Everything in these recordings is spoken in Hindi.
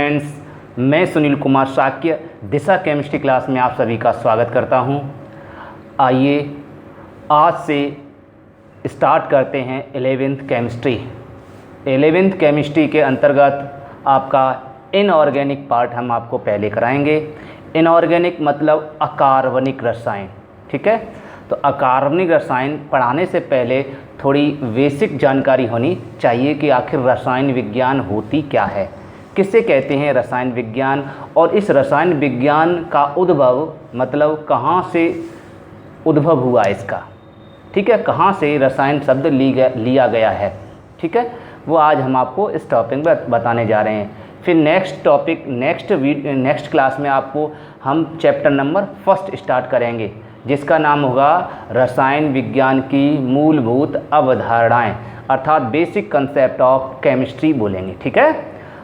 फ्रेंड्स, मैं सुनील कुमार शाक्य दिशा केमिस्ट्री क्लास में आप सभी का स्वागत करता हूं। आइए आज से स्टार्ट करते हैं 11th केमिस्ट्री। 11th केमिस्ट्री के अंतर्गत आपका इनऑर्गेनिक पार्ट हम आपको पहले कराएंगे। इनऑर्गेनिक मतलब अकार्बनिक रसायन, ठीक है। तो अकार्बनिक रसायन पढ़ाने से पहले थोड़ी बेसिक जानकारी होनी चाहिए कि आखिर रसायन विज्ञान होती क्या है, किसे कहते हैं रसायन विज्ञान, और इस रसायन विज्ञान का उद्भव मतलब कहाँ से उद्भव हुआ इसका, ठीक है, कहाँ से रसायन शब्द लिया गया है, ठीक है। वो आज हम आपको इस टॉपिक में बताने जा रहे हैं। फिर नेक्स्ट टॉपिक नेक्स्ट क्लास में आपको हम चैप्टर नंबर 1 स्टार्ट करेंगे, जिसका नाम होगा रसायन विज्ञान की मूलभूत अवधारणाएं, अर्थात बेसिक कंसेप्ट ऑफ केमिस्ट्री बोलेंगे, ठीक है।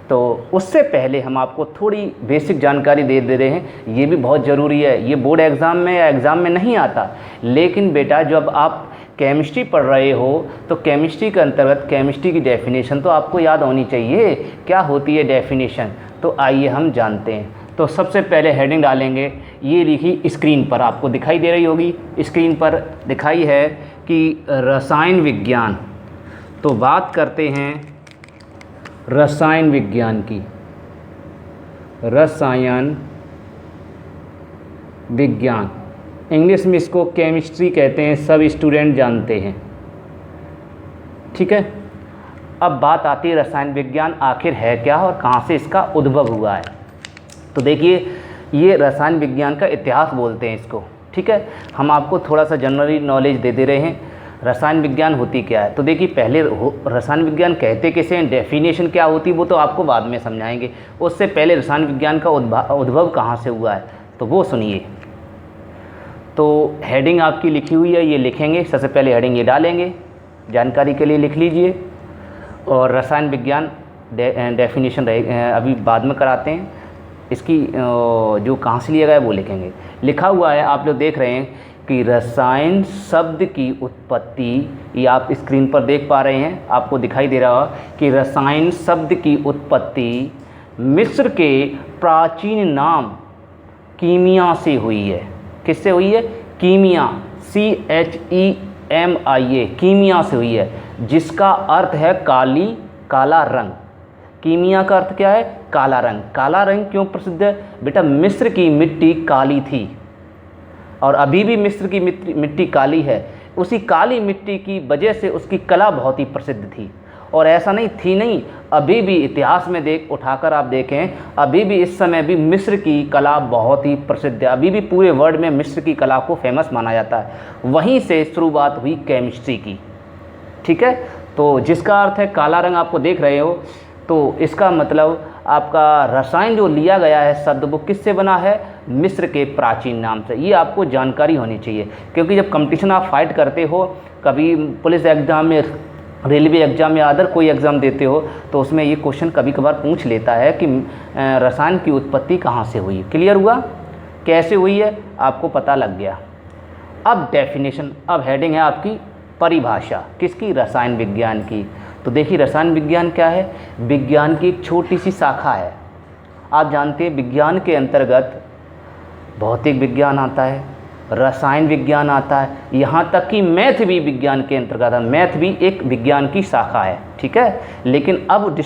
तो उससे पहले हम आपको थोड़ी बेसिक जानकारी दे रहे हैं, ये भी बहुत ज़रूरी है। ये बोर्ड एग्ज़ाम में या एग्ज़ाम में नहीं आता, लेकिन बेटा जब आप केमिस्ट्री पढ़ रहे हो तो केमिस्ट्री के अंतर्गत केमिस्ट्री की डेफिनेशन तो आपको याद होनी चाहिए। क्या होती है डेफिनेशन, तो आइए हम जानते हैं। तो सबसे पहले हेडिंग डालेंगे, ये लिखी स्क्रीन पर, आपको दिखाई दे रही होगी, स्क्रीन पर दिखाई है कि रसायन विज्ञान। तो बात करते हैं रसायन विज्ञान की। रसायन विज्ञान इंग्लिश में इसको केमिस्ट्री कहते हैं, सब स्टूडेंट जानते हैं, ठीक है। अब बात आती है रसायन विज्ञान आखिर है क्या और कहाँ से इसका उद्भव हुआ है। तो देखिए, ये रसायन विज्ञान का इतिहास बोलते हैं इसको, ठीक है। हम आपको थोड़ा सा जनरली नॉलेज दे रहे हैं। रसायन विज्ञान होती क्या है, तो देखिए पहले रसायन विज्ञान कहते किसे हैं, डेफिनेशन क्या होती है वो तो आपको बाद में समझाएंगे। उससे पहले रसायन विज्ञान का उद्भव कहाँ से हुआ है तो वो सुनिए। तो हेडिंग आपकी लिखी हुई है, ये लिखेंगे। सबसे पहले हेडिंग ये डालेंगे, जानकारी के लिए लिख लीजिए। और रसायन विज्ञान डेफिनेशन अभी बाद में कराते हैं, इसकी जो कहाँ से लिया गया है वो लिखेंगे। लिखा हुआ है, आप लोग देख रहे हैं कि रसायन शब्द की उत्पत्ति, ये आप स्क्रीन पर देख पा रहे हैं, आपको दिखाई दे रहा है कि रसायन शब्द की उत्पत्ति मिस्र के प्राचीन नाम कीमिया से हुई है। किससे हुई है? कीमिया, CHEMIA, कीमिया से हुई है, जिसका अर्थ है काला रंग। कीमिया का अर्थ क्या है? काला रंग। काला रंग क्यों प्रसिद्ध है बेटा? मिस्र की मिट्टी काली थी और अभी भी मिस्र की मिट्टी काली है। उसी काली मिट्टी की वजह से उसकी कला बहुत ही प्रसिद्ध थी। और ऐसा नहीं, अभी भी इतिहास में उठाकर आप देखें, अभी भी इस समय भी मिस्र की कला बहुत ही प्रसिद्ध है। अभी भी पूरे वर्ल्ड में मिस्र की कला को फेमस माना जाता है। वहीं से शुरुआत हुई केमिस्ट्री की, ठीक है। तो जिसका अर्थ है काला रंग, आपको देख रहे हो, तो इसका मतलब आपका रसायन जो लिया गया है शब्द वो किससे बना है? मिस्र के प्राचीन नाम से। ये आपको जानकारी होनी चाहिए, क्योंकि जब कंपटीशन आप फाइट करते हो, कभी पुलिस एग्ज़ाम में, रेलवे एग्ज़ाम या अदर कोई एग्ज़ाम देते हो, तो उसमें ये क्वेश्चन कभी कभार पूछ लेता है कि रसायन की उत्पत्ति कहाँ से हुई। क्लियर हुआ? कैसे हुई है आपको पता लग गया। अब डेफिनेशन, अब हेडिंग है आपकी परिभाषा, किसकी? रसायन विज्ञान की। तो देखिए रसायन विज्ञान क्या है? विज्ञान की एक छोटी सी शाखा है। आप जानते हैं विज्ञान के अंतर्गत भौतिक विज्ञान आता है, रसायन विज्ञान आता है, यहाँ तक कि मैथ भी विज्ञान के अंतर्गत है। मैथ भी एक विज्ञान की शाखा है, ठीक है। लेकिन अब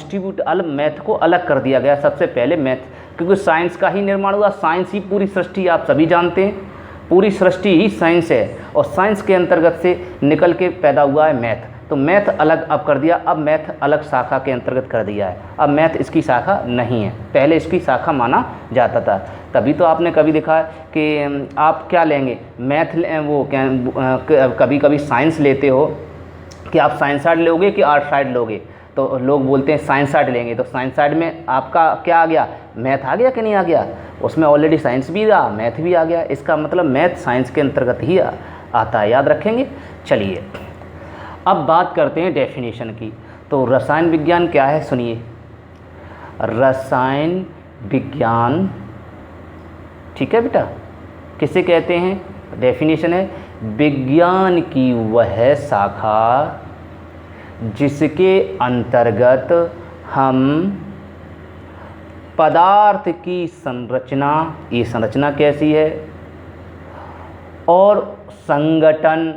मैथ को अलग कर दिया गया। सबसे पहले मैथ, क्योंकि साइंस का ही निर्माण हुआ, साइंस ही पूरी सृष्टि, आप सभी जानते हैं पूरी सृष्टि ही साइंस है, और साइंस के अंतर्गत से निकल के पैदा हुआ है मैथ। तो मैथ अलग अब कर दिया, अब मैथ अलग शाखा के अंतर्गत कर दिया है। अब मैथ इसकी शाखा नहीं है, पहले इसकी शाखा माना जाता था। तभी तो आपने कभी देखा है कि आप क्या लेंगे, मैथ वो क्या, कभी कभी साइंस लेते हो कि आप साइंस साइड लोगे कि आर्ट साइड लोगे, तो लोग बोलते हैं साइंस साइड लेंगे। तो साइंस साइड में आपका क्या आ गया? मैथ आ गया कि नहीं आ गया? उसमें ऑलरेडी साइंस भी रहा, मैथ भी आ गया। इसका मतलब मैथ साइंस के अंतर्गत ही आता है, याद रखेंगे। चलिए अब बात करते हैं डेफिनेशन की। तो रसायन विज्ञान क्या है सुनिए। रसायन विज्ञान, ठीक है बेटा, किसे कहते हैं? डेफिनेशन है विज्ञान की वह शाखा जिसके अंतर्गत हम पदार्थ की संरचना, ये संरचना कैसी है, और संगठन,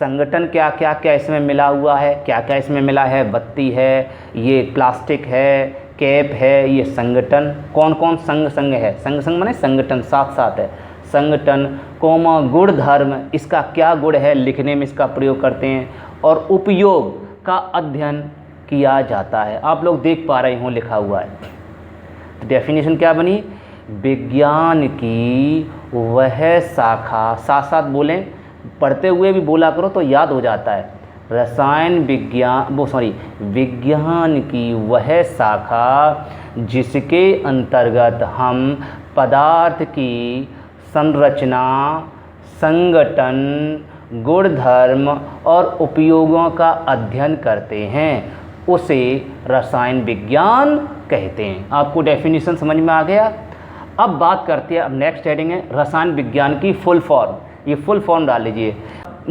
संगठन क्या क्या क्या इसमें मिला हुआ है, क्या क्या इसमें मिला है, बत्ती है, ये प्लास्टिक है, कैप है, ये संगठन, कौन कौन संग संग है, संग संग माने संगठन साथ साथ है, संगठन कोमा गुण धर्म, इसका क्या गुण है लिखने में इसका प्रयोग करते हैं, और उपयोग का अध्ययन किया जाता है। आप लोग देख पा रहे हो लिखा हुआ है। तो डेफिनेशन क्या बनी, विज्ञान की वह शाखा, साथ साथ बोलें, पढ़ते हुए भी बोला करो तो याद हो जाता है, रसायन विज्ञान विज्ञान की वह शाखा जिसके अंतर्गत हम पदार्थ की संरचना, संगठन, गुणधर्म और उपयोगों का अध्ययन करते हैं, उसे रसायन विज्ञान कहते हैं। आपको डेफिनेशन समझ में आ गया। अब बात करते हैं, अब नेक्स्ट हेडिंग है रसायन विज्ञान की फुल फॉर्म। ये फुल फॉर्म डाल लीजिए।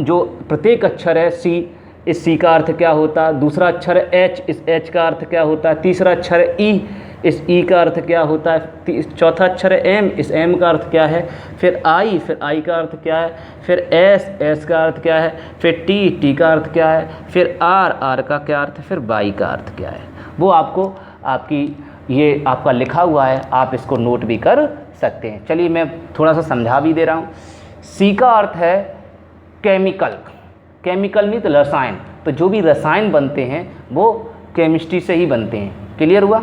जो प्रत्येक अक्षर है सी, इस सी का अर्थ क्या होता है, दूसरा अक्षर है एच, इस एच का अर्थ क्या होता है, तीसरा अक्षर है ई, इस ई का अर्थ क्या होता है, चौथा अक्षर है एम, इस एम का अर्थ क्या है, फिर आई का अर्थ क्या है, फिर एस का अर्थ क्या है, फिर टी का अर्थ क्या है, फिर आर का क्या अर्थ है, फिर वाई का अर्थ क्या है। वो आपको आपकी ये आपका लिखा हुआ है, आप इसको नोट भी कर सकते हैं। चलिए मैं थोड़ा सा समझा भी दे रहा हूँ। सी का अर्थ है केमिकल, केमिकल मीन्स रसायन, तो जो भी रसायन बनते हैं वो केमिस्ट्री से ही बनते हैं। क्लियर हुआ।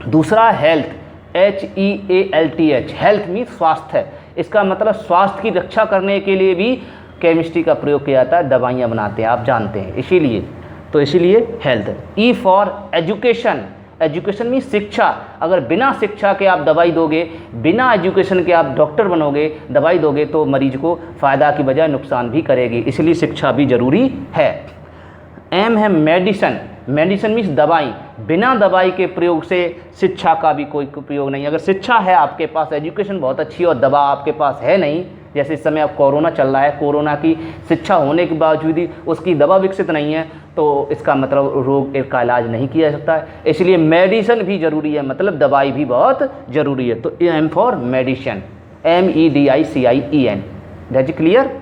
दूसरा हेल्थ, HEALTH, हेल्थ मीन्स स्वास्थ्य है, इसका मतलब स्वास्थ्य की रक्षा करने के लिए भी केमिस्ट्री का प्रयोग किया जाता है, दवाइयाँ बनाते हैं, आप जानते हैं, इसीलिए health. E for education, education means शिक्षा। अगर बिना शिक्षा के आप दवाई दोगे, बिना एजुकेशन के आप डॉक्टर बनोगे, दवाई दोगे तो मरीज को फ़ायदा की बजाय नुकसान भी करेगी, इसलिए शिक्षा भी ज़रूरी है। एम है मेडिसन, मेडिसन मीन्स दवाई, बिना दवाई के प्रयोग से शिक्षा का भी कोई प्रयोग नहीं। अगर शिक्षा है आपके पास, एजुकेशन बहुत अच्छी और दवा आपके पास है नहीं, जैसे इस समय अब कोरोना चल रहा है, कोरोना की शिक्षा होने के बावजूद भी उसकी दवा विकसित नहीं है, तो इसका मतलब रोग का इलाज नहीं किया जा सकता है, इसलिए मेडिसिन भी ज़रूरी है, मतलब दवाई भी बहुत ज़रूरी है। तो M for medicine, MEDICIEN, that is clear.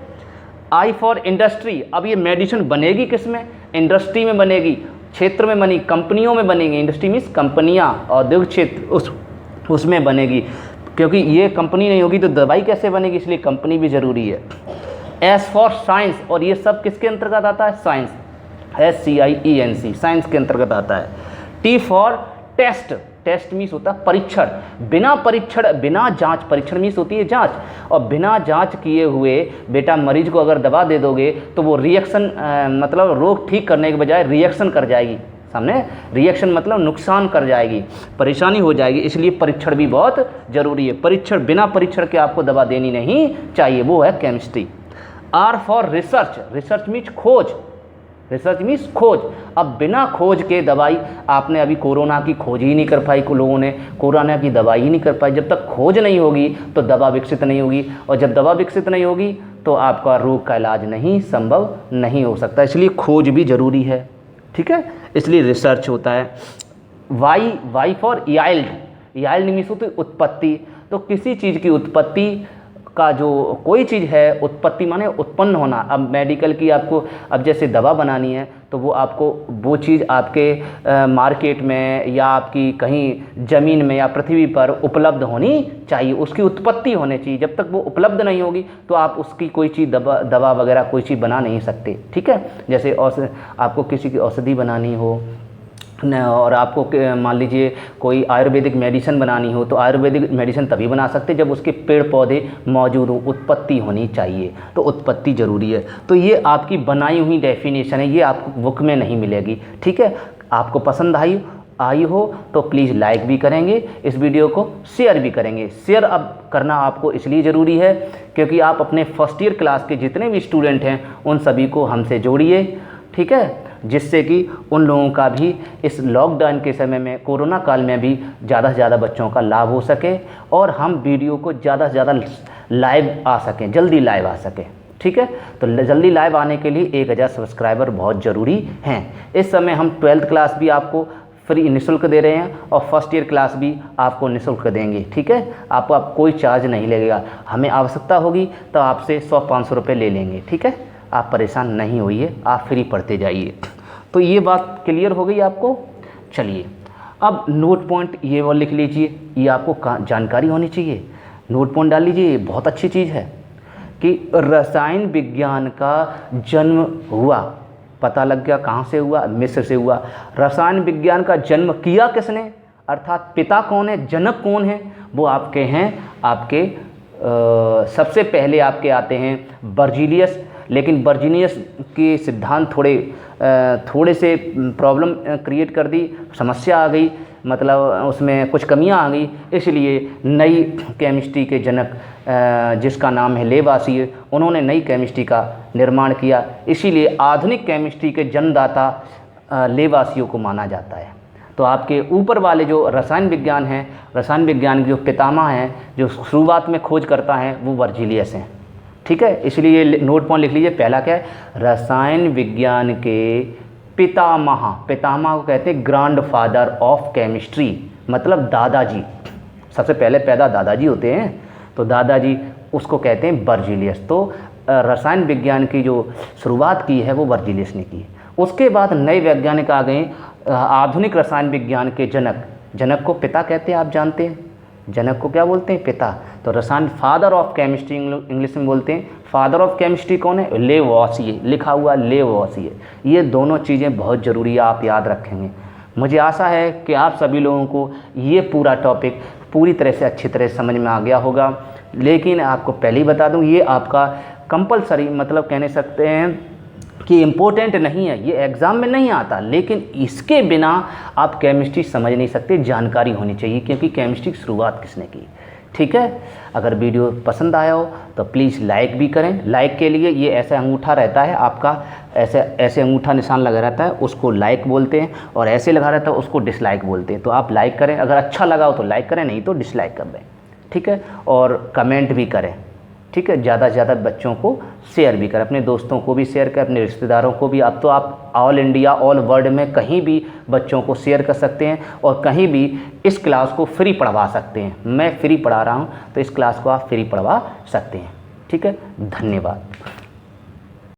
I for industry, अब ये मेडिसिन बनेगी किस में, इंडस्ट्री में बनेगी, क्षेत्र में बनेगी, कंपनियों में बनेगी। इंडस्ट्री मीन्स कंपनियाँ, औद्योगिक क्षेत्र उसमें बनेगी, क्योंकि ये कंपनी नहीं होगी तो दवाई कैसे बनेगी, इसलिए कंपनी भी ज़रूरी है। एस फॉर साइंस, और ये सब किसके अंतर्गत आता है, साइंस, SCIENC, साइंस के अंतर्गत आता है। T for test, test means होता है परीक्षण, बिना परीक्षण, बिना जांच, परीक्षण मीन्स होती है जांच, और बिना जांच किए हुए बेटा मरीज को अगर दवा दे दोगे तो वो रिएक्शन मतलब रोग ठीक करने के बजाय रिएक्शन कर जाएगी, सामने रिएक्शन मतलब नुकसान कर जाएगी, परेशानी हो जाएगी, इसलिए परीक्षण भी बहुत ज़रूरी है। परीक्षण, बिना परीक्षण के आपको दवा देनी नहीं चाहिए, वो है chemistry. R for research, research means खोज, रिसर्च मीन्स खोज। अब बिना खोज के दवाई, आपने अभी कोरोना की खोज ही नहीं कर पाई, लोगों ने कोरोना की दवाई ही नहीं कर पाई। जब तक खोज नहीं होगी तो दवा विकसित नहीं होगी, और जब दवा विकसित नहीं होगी तो आपका रोग का इलाज नहीं संभव नहीं हो सकता, इसलिए खोज भी ज़रूरी है, ठीक है, इसलिए रिसर्च होता है। वाई फॉर याइल्ड, याइल्ड मीन्स होती है उत्पत्ति, तो किसी चीज़ की उत्पत्ति का, जो कोई चीज़ है उत्पत्ति माने उत्पन्न होना। अब मेडिकल की आपको, अब जैसे दवा बनानी है तो वो आपको, वो चीज़ आपके मार्केट में या आपकी कहीं ज़मीन में या पृथ्वी पर उपलब्ध होनी चाहिए, उसकी उत्पत्ति होनी चाहिए। जब तक वो उपलब्ध नहीं होगी तो आप उसकी कोई चीज़ दवा वगैरह कोई चीज़ बना नहीं सकते, ठीक है। जैसे आपको किसी की औषधि बनानी हो और आपको मान लीजिए कोई आयुर्वेदिक मेडिसिन बनानी हो, तो आयुर्वेदिक मेडिसिन तभी बना सकते जब उसके पेड़ पौधे मौजूद हो, उत्पत्ति होनी चाहिए, तो उत्पत्ति ज़रूरी है। तो ये आपकी बनाई हुई डेफिनेशन है, ये आपको बुक में नहीं मिलेगी, ठीक है। आपको पसंद आई हो तो प्लीज़ लाइक भी करेंगे, इस वीडियो को शेयर भी करेंगे। शेयर अब करना आपको इसलिए ज़रूरी है क्योंकि आप अपने फर्स्ट ईयर क्लास के जितने भी स्टूडेंट हैं उन सभी को हमसे जोड़िए, ठीक है, जिससे कि उन लोगों का भी इस लॉकडाउन के समय में, कोरोना काल में भी ज़्यादा से ज़्यादा बच्चों का लाभ हो सके और हम वीडियो को ज़्यादा से ज़्यादा लाइव आ सकें, जल्दी लाइव आ सकें, ठीक है। तो जल्दी लाइव आने के लिए 1000 सब्सक्राइबर बहुत ज़रूरी हैं। इस समय हम 12th क्लास भी आपको फ्री निःशुल्क दे रहे हैं, और फर्स्ट ईयर क्लास भी आपको निःशुल्क देंगे। ठीक है, आपको आप कोई चार्ज नहीं लगेगा। हमें आवश्यकता होगी तो आपसे 100-500 रुपये ले लेंगे। ठीक है, आप परेशान नहीं होइए, आप फ्री पढ़ते जाइए। तो ये बात क्लियर हो गई आपको। चलिए अब नोट पॉइंट ये वो लिख लीजिए, ये आपको जानकारी होनी चाहिए। नोट पॉइंट डाल लीजिए, बहुत अच्छी चीज़ है कि रसायन विज्ञान का जन्म हुआ, पता लग गया कहाँ से हुआ, मिस्र से हुआ। रसायन विज्ञान का जन्म किया किसने, अर्थात पिता कौन है, जनक कौन है, वो आपके हैं, आपके सबसे पहले आपके आते हैं बर्जीलियस। लेकिन बर्जीलियस के सिद्धांत थोड़े से प्रॉब्लम क्रिएट कर दी, समस्या आ गई, मतलब उसमें कुछ कमियां आ गई, इसलिए नई केमिस्ट्री के जनक जिसका नाम है लेवासिए, उन्होंने नई केमिस्ट्री का निर्माण किया। इसीलिए आधुनिक केमिस्ट्री के जन्मदाता लेवासियों को माना जाता है। तो आपके ऊपर वाले जो रसायन विज्ञान हैं, रसायन विज्ञान के जो पितामह हैं, जो शुरुआत में खोज करता है, वो बर्जीलियस हैं। ठीक है, इसलिए नोट पॉइंट लिख लीजिए। पहला क्या है, रसायन विज्ञान के पितामह। पितामह को कहते हैं ग्रैंड फादर ऑफ केमिस्ट्री, मतलब दादाजी। सबसे पहले पैदा दादाजी होते हैं, तो दादाजी उसको कहते हैं बर्जीलियस। तो रसायन विज्ञान की जो शुरुआत की है वो बर्जीलियस ने की। उसके बाद नए वैज्ञानिक आ गए, आधुनिक रसायन विज्ञान के जनक। जनक को पिता कहते हैं, आप जानते हैं, जनक को क्या बोलते हैं, पिता। तो रसायन फादर ऑफ केमिस्ट्री इंग्लिश में बोलते हैं। फादर ऑफ केमिस्ट्री कौन है, लेवॉसिए, लिखा हुआ लेवॉसिए। ये दोनों चीज़ें बहुत ज़रूरी है, आप याद रखेंगे। मुझे आशा है कि आप सभी लोगों को ये पूरा टॉपिक पूरी तरह से अच्छी तरह समझ में आ गया होगा। लेकिन आपको पहले ही बता दूं, ये आपका कंपलसरी, मतलब कहने सकते हैं कि इम्पोर्टेंट नहीं है, ये एग्ज़ाम में नहीं आता, लेकिन इसके बिना आप केमिस्ट्री समझ नहीं सकते, जानकारी होनी चाहिए, क्योंकि केमिस्ट्री की शुरुआत किसने की। ठीक है, अगर वीडियो पसंद आया हो तो प्लीज़ लाइक भी करें। लाइक के लिए ये ऐसे अंगूठा रहता है आपका, ऐसे अंगूठा निशान लगा रहता है, उसको लाइक बोलते हैं, और ऐसे लगा रहता है उसको डिसलाइक बोलते हैं। तो आप लाइक करें, अगर अच्छा लगा हो तो लाइक करें, नहीं तो डिसलाइक कर दें। ठीक है, और कमेंट भी करें। ठीक है, ज़्यादा से ज़्यादा बच्चों को शेयर भी करें, अपने दोस्तों को भी शेयर करें, अपने रिश्तेदारों को भी। अब तो आप ऑल इंडिया, ऑल वर्ल्ड में कहीं भी बच्चों को शेयर कर सकते हैं, और कहीं भी इस क्लास को फ्री पढ़वा सकते हैं। मैं फ्री पढ़ा रहा हूँ, तो इस क्लास को आप फ्री पढ़वा सकते हैं। ठीक है, धन्यवाद।